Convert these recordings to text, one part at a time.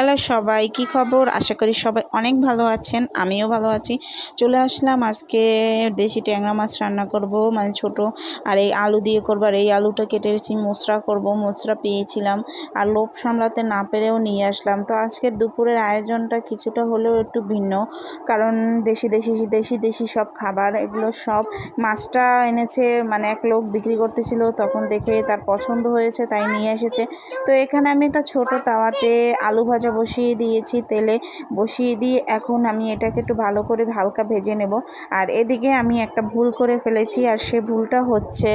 Hello সবাই, কি খবর? আশা করি সবাই অনেক ভালো আছেন। আমিও ভালো আছি। চলে আসলাম আজকে দেশি ট্যাংরা মাছ রান্না করব, মানে ছোট। আর এই আলু দিয়ে করব। আর এই আলুটা কেটে রেখেছি, মোচড়া করব। মোচড়া পেয়েছিলাম আর লোভ সামলাতে না পেরেও নিয়ে আসলাম। তো আজকের দুপুরের আয়োজনটা কিছুটা হলেও একটু ভিন্ন, কারণ দেশি দেশি দেশি দেশি সব খাবার এগুলো সব। মাছটা এনেছে, মানে এক লোক বিক্রি করতেছিল, তখন দেখে তার পছন্দ হয়েছে তাই নিয়ে এসেছে। তো এখানে আমি একটা ছোট তাওয়াতে আলু ভাজা বসিয়ে দিয়েছি, তেলে বসিয়ে দিয়ে এখন আমি এটাকে একটু ভালো করে হালকা ভেজে নেব। আর এদিকে আমি একটা ভুল করে ফেলেছি, আর সে ভুলটা হচ্ছে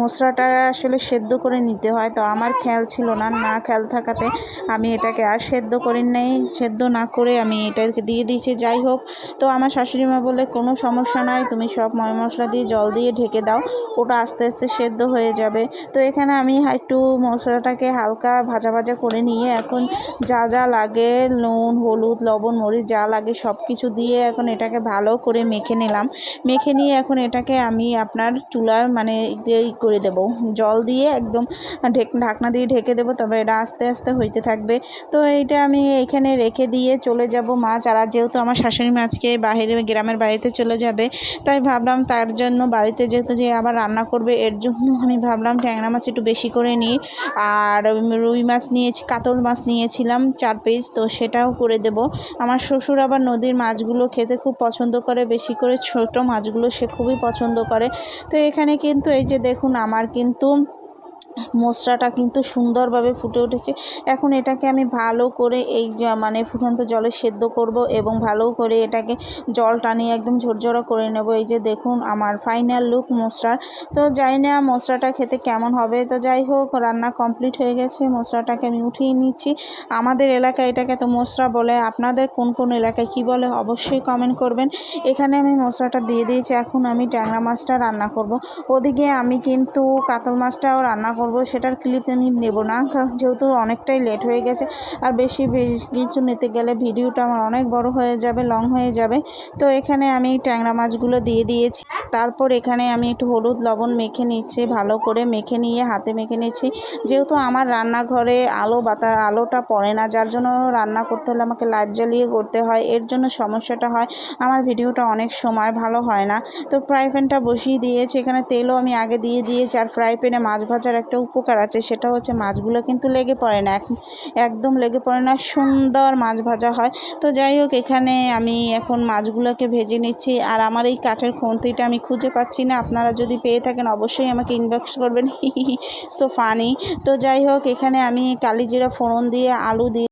মশলাটা আসলে সেদ্ধ করে নিতে হয়। তো আমার খেয়াল ছিল না, খেয়াল থাকাতে আমি এটাকে আর সেদ্ধ করি নাই। সেদ্ধ না করে আমি এটাকে দিয়ে দিয়েছি। যাই হোক, তো আমার শাশুড়ি মা বলে কোনো সমস্যা নাই, তুমি সব ময় মশলা দিয়ে জল দিয়ে ঢেকে দাও, ওটা আস্তে আস্তে সেদ্ধ হয়ে যাবে। তো এখানে আমি একটু মশলাটাকে হালকা ভাজা ভাজা করে নিয়ে এখন যা যা লাগে, নুন হলুদ লবণ মরিচ যা লাগে সব কিছু দিয়ে এখন এটাকে ভালো করে মেখে নিলাম। মেখে নিয়ে এখন এটাকে আমি আপনার চুলার মানে করে দেব, জল দিয়ে একদম ঢাকনা দিয়ে ঢেকে দেবো, তবে এটা আস্তে আস্তে হইতে থাকবে। তো এইটা আমি এখানে রেখে দিয়ে চলে যাব মাছ। আর যেহেতু আমার শাশুড়ি মাছকে বাইরে গ্রামের বাড়িতে চলে যাবে, তাই ভাবলাম তার জন্য বাড়িতে যেহেতু যে আবার রান্না করবে, এর জন্য আমি ভাবলাম ট্যাংরা মাছ একটু বেশি করে নিই। আর রুই মাছ নিয়েছি, কাতল মাছ নিয়েছিলাম 4 পিস, তো সেটাও করে দেব। আমার শ্বশুর আবার নদীর মাছগুলো খেতে খুব পছন্দ করে, বেশি করে ছোট মাছগুলো সে খুবই পছন্দ করে। তো এখানে কিন্তু এই যে দেখুন, আমার কিন্তু মশলাটা কিন্তু সুন্দরভাবে ফুটে উঠেছে। এখন এটাকে আমি ভালো করে এই মানে ফুটন্ত জলে সেদ্ধ করব এবং ভালো করে এটাকে জল টানিয়ে একদম ঝরঝরা করে নেব। এই যে দেখুন আমার ফাইনাল লুক মশলার। তো জানি না মশলাটা খেতে কেমন হবে। তো যাই হোক, রান্না কমপ্লিট হয়ে গেছে, মশলাটাকে আমি উঠিয়ে নিচ্ছি। আমাদের এলাকায় এটাকে তো মশলা বলে, আপনাদের কোন কোন এলাকায় কি বলে অবশ্যই কমেন্ট করবেন। এখানে আমি মশলাটা দিয়ে দিয়েছি, এখন আমি ট্যাংরা মাছটা রান্না করব। ওদিকে আমি কিন্তু কাতল মাছটাও রান্না করব, সেটার ক্লিপ আমি নেব না, কারণ যেহেতু অনেকটাই লেট হয়ে গেছে। আর বেশি কিছু নিতে গেলে ভিডিওটা আমার অনেক বড় হয়ে যাবে, লং হয়ে যাবে। তো এখানে আমি ট্যাংরা মাছগুলো দিয়ে দিয়েছি। তারপর এখানে আমি একটু হলুদ লবণ মেখে নিচ্ছি, ভালো করে মেখে নিয়ে হাতে মেখে নিচ্ছি। যেহেতু আমার রান্নাঘরে আলোটা পড়ে না, যার জন্য রান্না করতে হলে আমাকে লাইট জ্বালিয়ে করতে হয়, এর জন্য সমস্যাটা হয়, আমার ভিডিওটা অনেক সময় ভালো হয় না। তো ফ্রাই প্যানটা বসিয়ে দিয়েছি, এখানে তেলও আমি আগে দিয়ে দিয়েছি। আর ফ্রাই প্যানে মাছ ভাজার একটা উপকার আছে, সেটা হচ্ছে মাছগুলো কিন্তু লেগে পড়ে না, একদম লেগে পড়ে না, সুন্দর মাছ ভাজা হয়। তো যাই হোক, এখানে আমি এখন মাছগুলোকে ভেজে নিচ্ছি। আর আমার এই কাঠের খুন্তিটা আমি খুঁজে পাচ্ছি না, আপনারা যদি পেয়ে থাকেন অবশ্যই আমাকে ইনবক্স করবেন। So funny. তো যাই হোক, এখানে আমি কালিজিরা ফোড়ন দিয়ে আলু দিয়ে